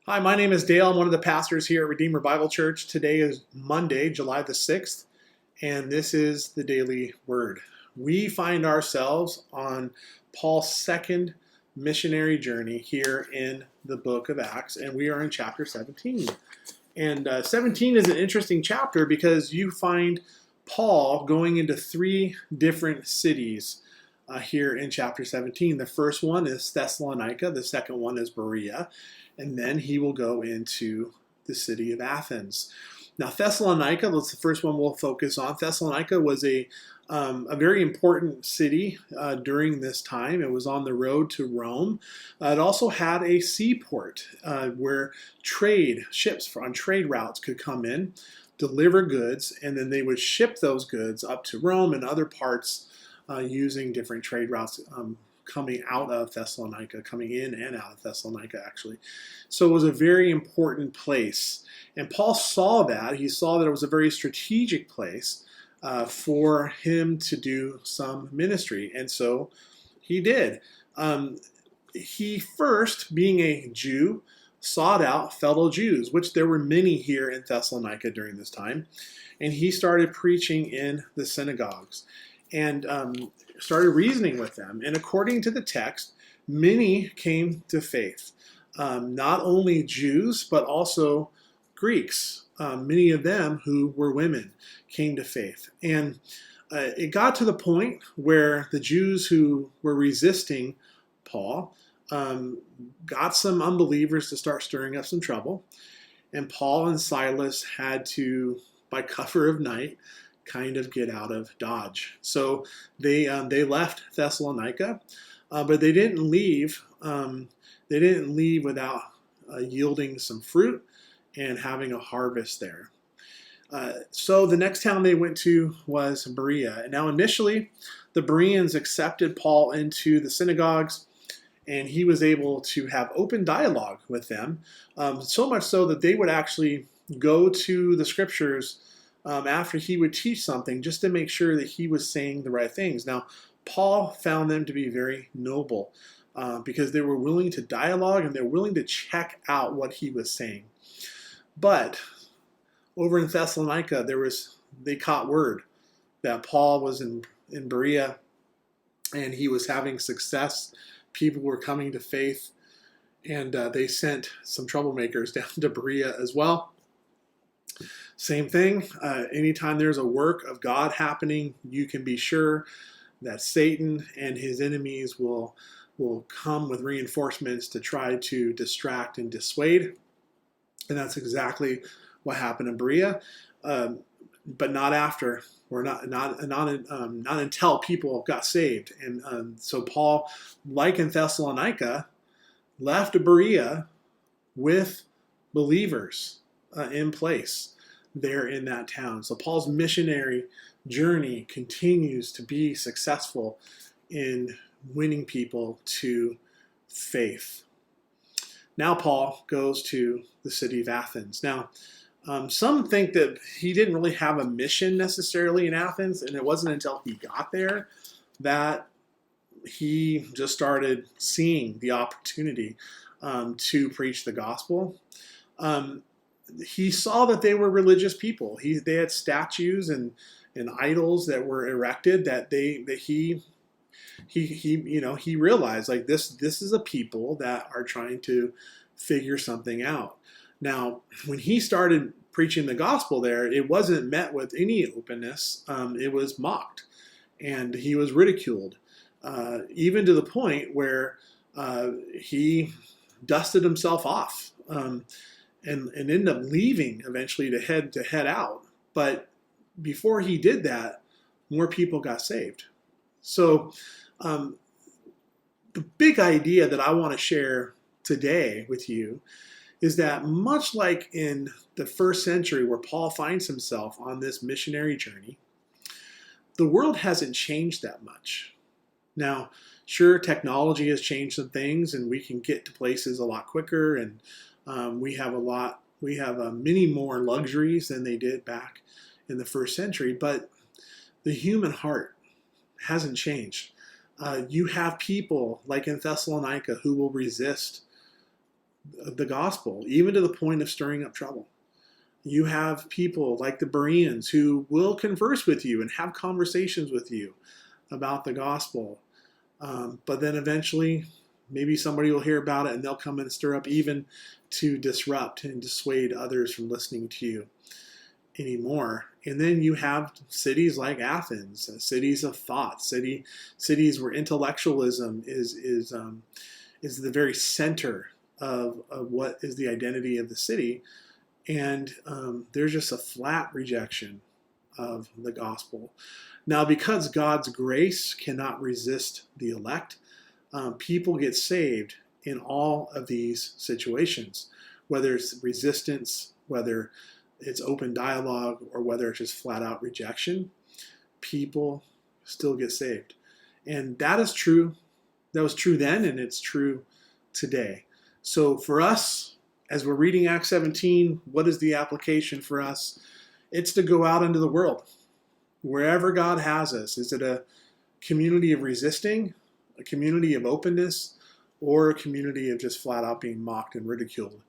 Hi, my name is Dale. I'm one of the pastors here at Redeemer Bible Church. Today is Monday, July the 6th, and this is the Daily Word. We find ourselves on Paul's second missionary journey here in the book of Acts, and we are in chapter 17. And 17 is an interesting chapter because you find Paul going into three different cities here in chapter 17. The first one is Thessalonica, the second one is Berea, and then he will go into the city of Athens. Now, Thessalonica, that's the first one we'll focus on. Thessalonica was a very important city during this time. It was on the road to Rome. It also had a seaport where ships on trade routes could come in, deliver goods, and then they would ship those goods up to Rome and other parts using different trade routes coming out of Thessalonica, coming in and out of Thessalonica, actually. So it was a very important place. And Paul saw that. He saw that it was a very strategic place for him to do some ministry. And so he did. He first, being a Jew, sought out fellow Jews, which there were many here in Thessalonica during this time. And he started preaching in the synagogues and started reasoning with them. And according to the text, many came to faith. Not only Jews, but also Greeks. Many of them who were women came to faith. And it got to the point where the Jews who were resisting Paul got some unbelievers to start stirring up some trouble. And Paul and Silas had to, by cover of night, kind of get out of Dodge. So they left Thessalonica, but they didn't leave. They didn't leave without yielding some fruit and having a harvest there. So the next town they went to was Berea. And now initially, the Bereans accepted Paul into the synagogues, and he was able to have open dialogue with them, so much so that they would actually go to the scriptures after he would teach something just to make sure that he was saying the right things. Now, Paul found them to be very noble because they were willing to dialogue and they're willing to check out what he was saying. But over in Thessalonica, they caught word that Paul was in Berea and he was having success. People were coming to faith, and they sent some troublemakers down to Berea as well. Same thing. Anytime there's a work of God happening, you can be sure that Satan and his enemies will come with reinforcements to try to distract and dissuade. And that's exactly what happened in Berea, but not after, or not until people got saved. And so Paul, like in Thessalonica, left Berea with believers in place there in that town. So Paul's missionary journey continues to be successful in winning people to faith. Now Paul goes to the city of Athens. Now, some think that he didn't really have a mission necessarily in Athens, and it wasn't until he got there that he just started seeing the opportunity to preach the gospel. He saw that they were religious people. They had statues and idols that were erected that he realized, like, this is a people that are trying to figure something out. Now, when he started preaching the gospel there, it wasn't met with any openness. It was mocked, and he was ridiculed, even to the point where he dusted himself off and ended up leaving eventually to head out. But before he did that, more people got saved. So the big idea that I want to share today with you is that much like in the first century where Paul finds himself on this missionary journey, the world hasn't changed that much. Now, sure, technology has changed some things, and we can get to places a lot quicker, and we have many more luxuries than they did back in the first century, but the human heart hasn't changed. You have people like in Thessalonica who will resist the gospel, even to the point of stirring up trouble. You have people like the Bereans who will converse with you and have conversations with you about the gospel. But then eventually, maybe somebody will hear about it and they'll come and stir up, even to disrupt and dissuade others from listening to you anymore. And then you have cities like Athens, cities of thought, cities where intellectualism is the very center of what is the identity of the city. And there's just a flat rejection of the gospel. Now, because God's grace cannot resist the elect, people get saved in all of these situations, whether it's resistance, whether it's open dialogue, or whether it's just flat out rejection. People still get saved. And that is true. That was true then, and it's true today. So for us, as we're reading Acts 17, what is the application for us? It's to go out into the world, wherever God has us. Is it a community of resisting, a community of openness, or a community of just flat out being mocked and ridiculed?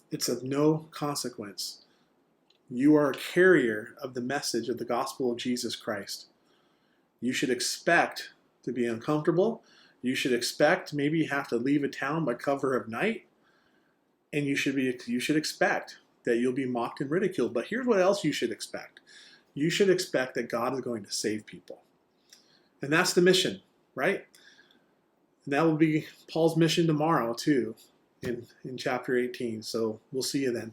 It's of no consequence. You are a carrier of the message of the gospel of Jesus Christ. You should expect to be uncomfortable. You should expect maybe you have to leave a town by cover of night. And you should expect that you'll be mocked and ridiculed. But here's what else you should expect. You should expect that God is going to save people. And that's the mission, right? And that will be Paul's mission tomorrow too, in chapter 18. So we'll see you then.